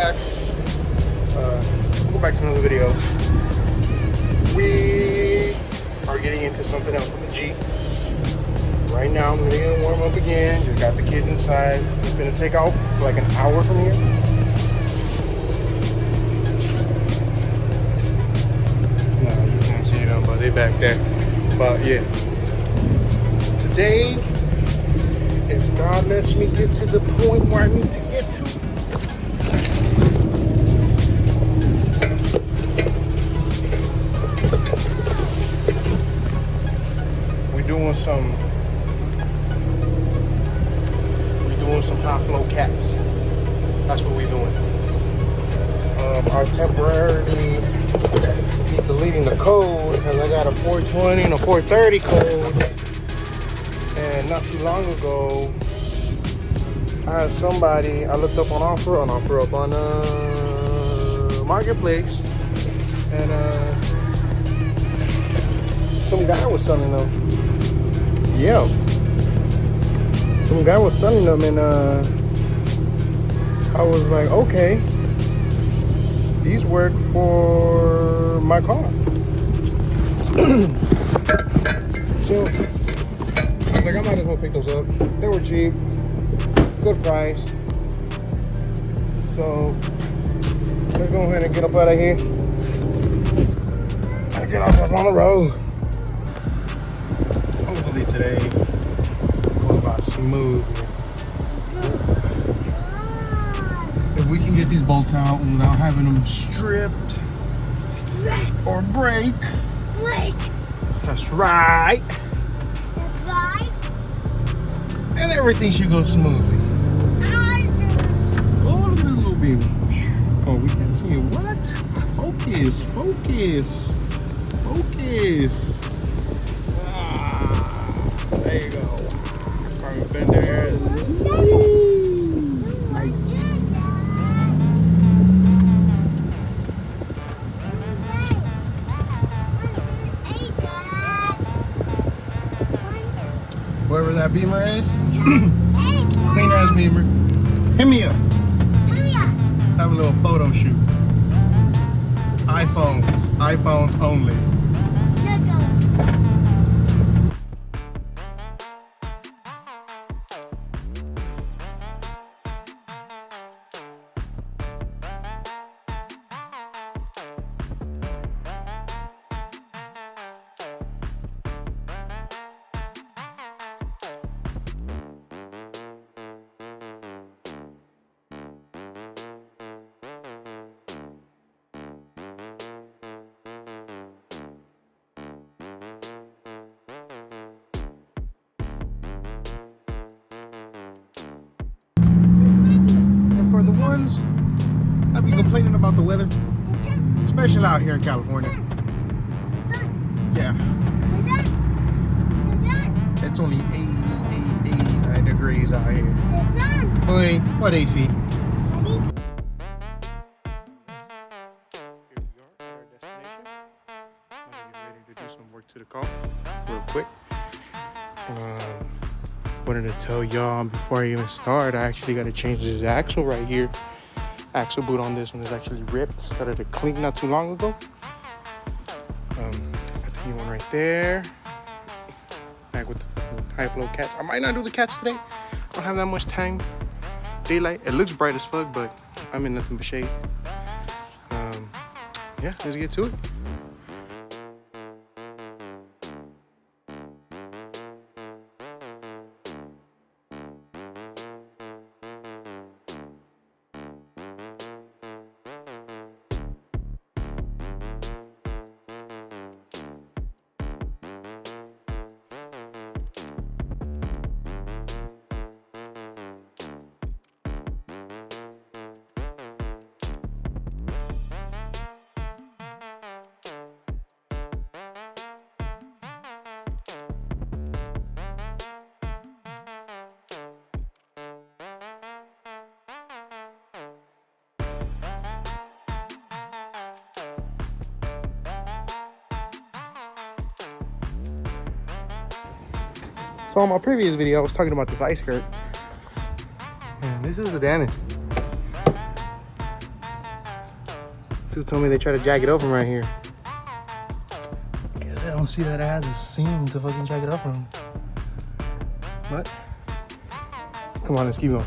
back. Go back to another video. We are getting into something else with the Jeep. Right now, I'm gonna warm up again. Just got the kids inside. It's gonna take out for like an hour from here. No, you can't see them, but they back there. But yeah, today, if God lets me get to the point where I need to get to, we're doing some high flow cats. That's what we're doing. I temporarily keep deleting the code because I got a 420 and a 430 code. And not too long ago, I had somebody, I looked up on offer up on Marketplace, and some guy was selling them. Yeah. Some guy was selling them, and I was like, okay, these work for my car. So I was like, I might as well pick those up. They were cheap, good price. So let's go ahead and get up out of here and get off on the road. Hopefully today goes by smooth. If we can get these bolts out without having them stripped or break. That's right. And everything should go smoothly. Oh, look at this little baby. Oh, we can't see it. What? Focus. There you go. Carbon fender. Nice. Whoever that beamer is, clean ass beamer. Hit me up. Have a little photo shoot. iPhones only. For the ones that be complaining about the weather, especially out here in California. Yeah. It's only 89 degrees out here. Boy, what AC? Here we are at our destination. I'm gonna get ready to do some work to the car real quick. Wanted to tell y'all before I even start, I actually got to change this axle right here. Axle boot on this one is actually ripped. Started to clean not too long ago. Got the new one right there. Back with the high flow cats. I might not do the cats today. I don't have that much time. Daylight. It looks bright as fuck, but I'm in nothing but shade. Yeah, let's get to it. So on my previous video, I was talking about this ice skirt. And this is the damage. Dude told me they try to jack it up from right here. Guess I don't see that it has a seam to fucking jack it up from. But come on, let's keep going.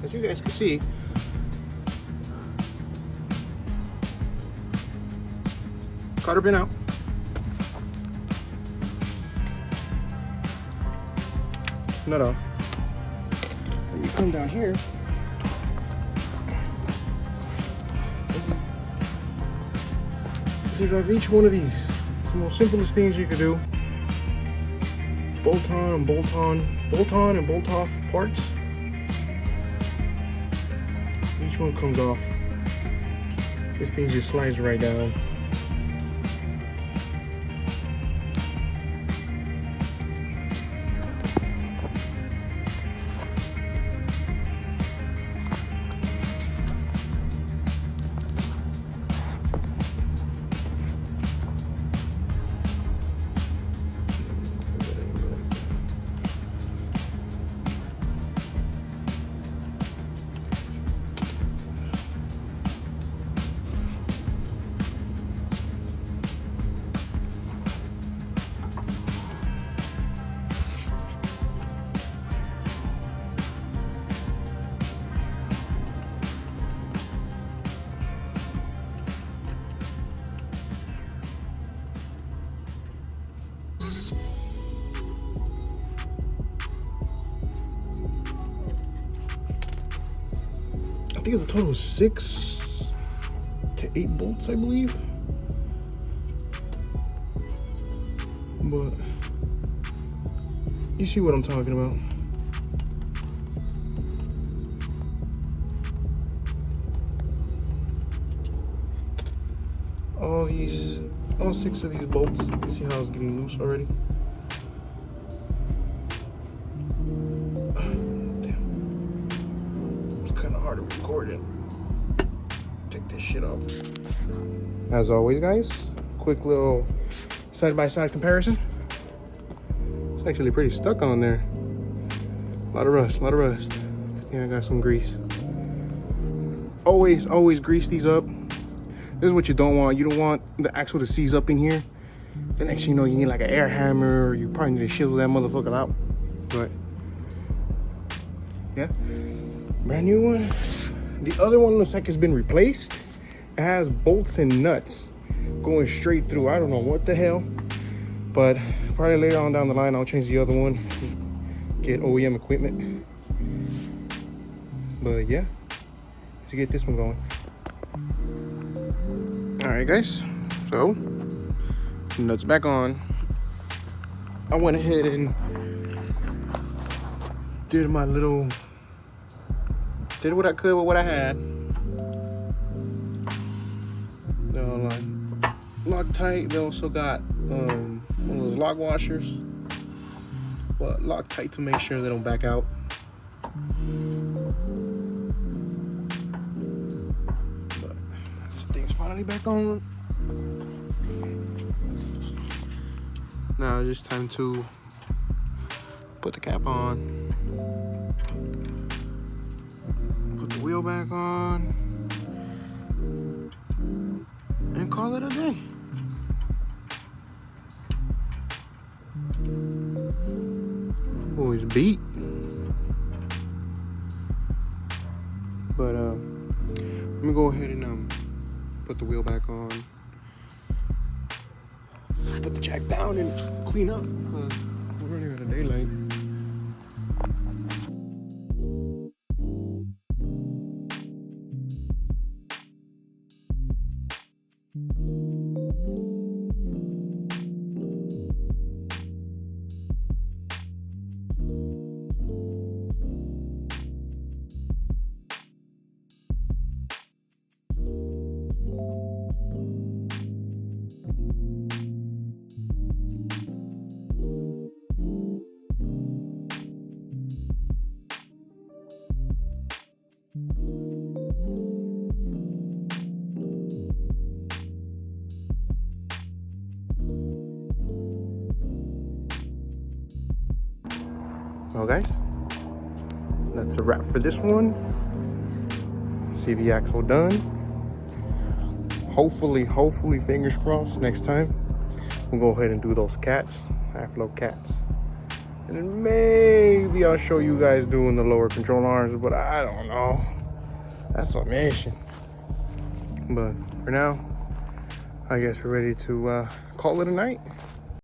As you guys can see, cotter pin out. Nut off. And you come down here. Take off each one of these. It's the most simplest things you could do. Bolt on and bolt on, bolt on and bolt off parts. Each one comes off. This thing just slides right down. I think it's a total of 6 to 8 bolts, I believe. But you see what I'm talking about. All 6 of these bolts, you see how it's getting loose already? To record it. Take this shit off. As always, guys, quick little side-by-side comparison. It's actually pretty stuck on there. A lot of rust, a lot of rust. Yeah, I got some grease. Always grease these up. This is what you don't want. You don't want the axle to seize up in here. The next thing you know, you need like an air hammer, or you probably need to chisel that motherfucker out. But yeah. Brand new one. The other one looks like it's been replaced. It has bolts and nuts going straight through. I don't know what the hell, but probably later on down the line I'll change the other one, get OEM equipment. But yeah, let's get this one going. All right, guys, so nuts back on. I went ahead and did my little did what I could with what I had. They're all like Loctite. They also got one of those lock washers, but Loctite to make sure they don't back out. But this thing's finally back on. Now it's just time to put the cap on, put the wheel back on, and call it a day. Boys beat. But let me go ahead and put the wheel back on, put the jack down, and clean up because we're running out of daylight. Well guys, that's a wrap for this one. CV axle done. Hopefully, fingers crossed, next time we'll go ahead and do those cats, half-low cats. And then maybe I'll show you guys doing the lower control arms, but I don't know. That's a mission. But for now, I guess we're ready to call it a night.